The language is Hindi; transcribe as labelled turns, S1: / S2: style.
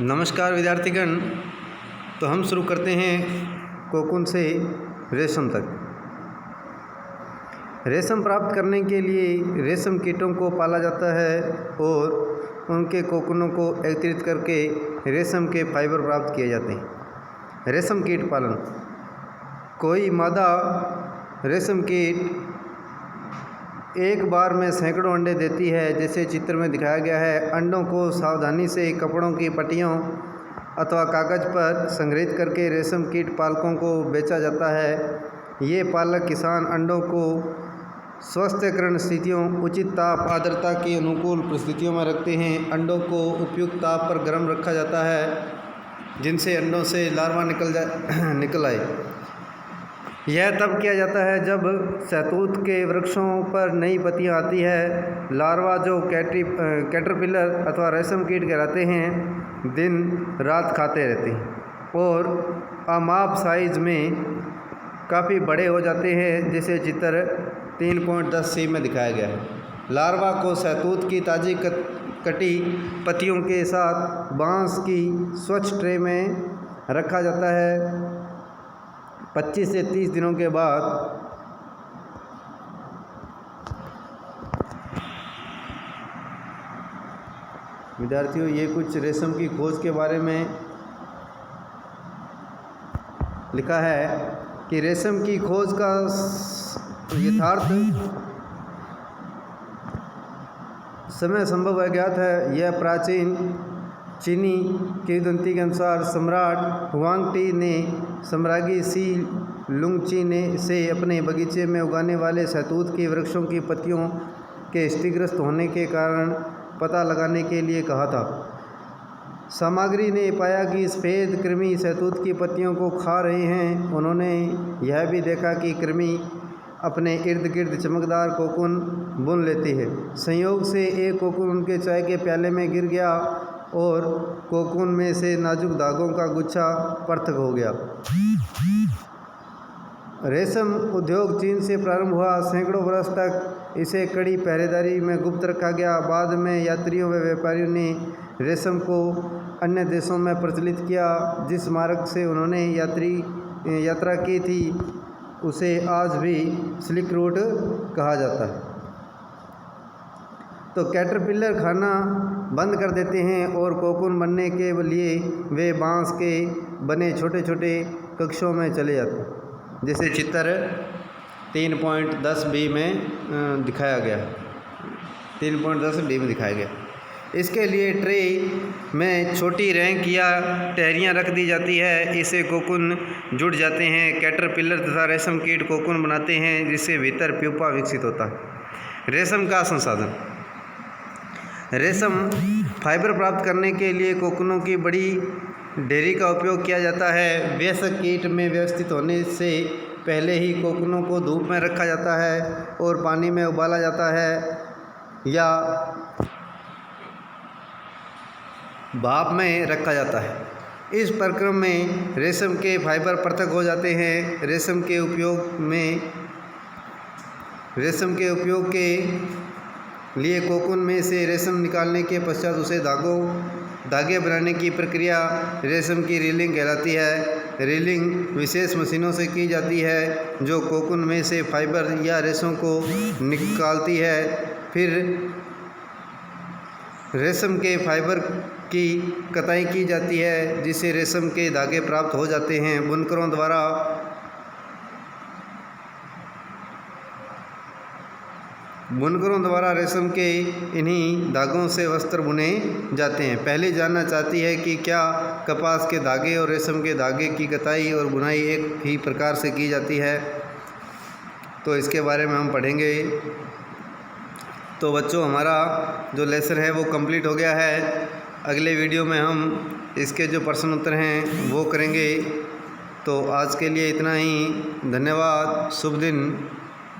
S1: नमस्कार विद्यार्थीगण। तो हम शुरू करते हैं कोकून से रेशम तक। रेशम प्राप्त करने के लिए रेशम कीटों को पाला जाता है और उनके कोकूनों को एकत्रित करके रेशम के फाइबर प्राप्त किए जाते हैं। रेशम कीट पालन। कोई मादा रेशम कीट एक बार में सैकड़ों अंडे देती है, जैसे चित्र में दिखाया गया है। अंडों को सावधानी से कपड़ों की पट्टियों अथवा कागज़ पर संग्रहित करके रेशम कीट पालकों को बेचा जाता है। ये पालक किसान अंडों को स्वास्थ्यकरण स्थितियों, उचित ताप आर्द्रता की अनुकूल परिस्थितियों में रखते हैं। अंडों को उपयुक्त ताप पर गर्म रखा जाता है, जिनसे अंडों से लार्वा निकल आए। यह तब किया जाता है जब शहतूत के वृक्षों पर नई पत्तियां आती है। लार्वा, जो कैटरपिलर अथवा रेशम कीट कहलाते हैं, दिन रात खाते रहते हैं और अमाप साइज में काफ़ी बड़े हो जाते हैं, जैसे चित्र 3.10c में दिखाया गया है। लार्वा को शहतूत की ताज़ी कटी पत्तियों के साथ बांस की स्वच्छ ट्रे में रखा जाता है। 25 से 30 दिनों के बाद विद्यार्थियों, ये कुछ रेशम की खोज के बारे में लिखा है कि रेशम की खोज का यथार्थ समय संभव अज्ञात है। यह प्राचीन चीनी किंवदंती के अनुसार सम्राट हुआंगटी ने सम्राज्ञी सी लुंगची ने से अपने बगीचे में उगाने वाले शहतूत के वृक्षों की पत्तियों के क्षतिग्रस्त होने के कारण पता लगाने के लिए कहा था। सामग्री ने पाया कि सफ़ेद कृमि शहतूत की पत्तियों को खा रहे हैं। उन्होंने यह भी देखा कि कृमि अपने इर्द गिर्द चमकदार कोकून बुन लेती है। संयोग से एक कोकून उनके चाय के प्याले में गिर गया और कोकून में से नाजुक धागों का गुच्छा पृथक हो गया। रेशम उद्योग चीन से प्रारंभ हुआ। सैकड़ों वर्ष तक इसे कड़ी पहरेदारी में गुप्त रखा गया। बाद में यात्रियों व व्यापारियों ने रेशम को अन्य देशों में प्रचलित किया। जिस मार्ग से उन्होंने यात्रा की थी उसे आज भी सिल्क रूट कहा जाता है। तो कैटरपिलर खाना बंद कर देते हैं और कोकून बनने के लिए वे बांस के बने छोटे छोटे कक्षों में चले जाते हैं, जैसे चित्र 3.10b में दिखाया गया। 3.10d में दिखाया गया। इसके लिए ट्रे में छोटी रैंक या टहनियाँ रख दी जाती है। इससे कोकून जुड़ जाते हैं। कैटरपिलर तथा रेशम कीट कोकून बनाते हैं, जिससे भीतर प्यूपा विकसित होता है। रेशम का संसाधन। रेशम फाइबर प्राप्त करने के लिए कोकूनों की बड़ी ढेरी का उपयोग किया जाता है। वयस्क कीट में व्यवस्थित होने से पहले ही कोकूनों को धूप में रखा जाता है और पानी में उबाला जाता है या भाप में रखा जाता है। इस प्रक्रम में रेशम के फाइबर पृथक हो जाते हैं। रेशम के उपयोग के लिए कोकून में से रेशम निकालने के पश्चात उसे धागे बनाने की प्रक्रिया रेशम की रीलिंग कहलाती है। रीलिंग विशेष मशीनों से की जाती है, जो कोकून में से फाइबर या रेशम को निकालती है। फिर रेशम के फाइबर की कताई की जाती है, जिससे रेशम के धागे प्राप्त हो जाते हैं। बुनकरों द्वारा रेशम के इन्हीं धागों से वस्त्र बुने जाते हैं। पहले जानना चाहती है कि क्या कपास के धागे और रेशम के धागे की कताई और बुनाई एक ही प्रकार से की जाती है? तो इसके बारे में हम पढ़ेंगे। तो बच्चों, हमारा जो लेसन है वो कंप्लीट हो गया है। अगले वीडियो में हम इसके जो प्रश्न उत्तर हैं वो करेंगे। तो आज के लिए इतना ही। धन्यवाद। शुभ दिन।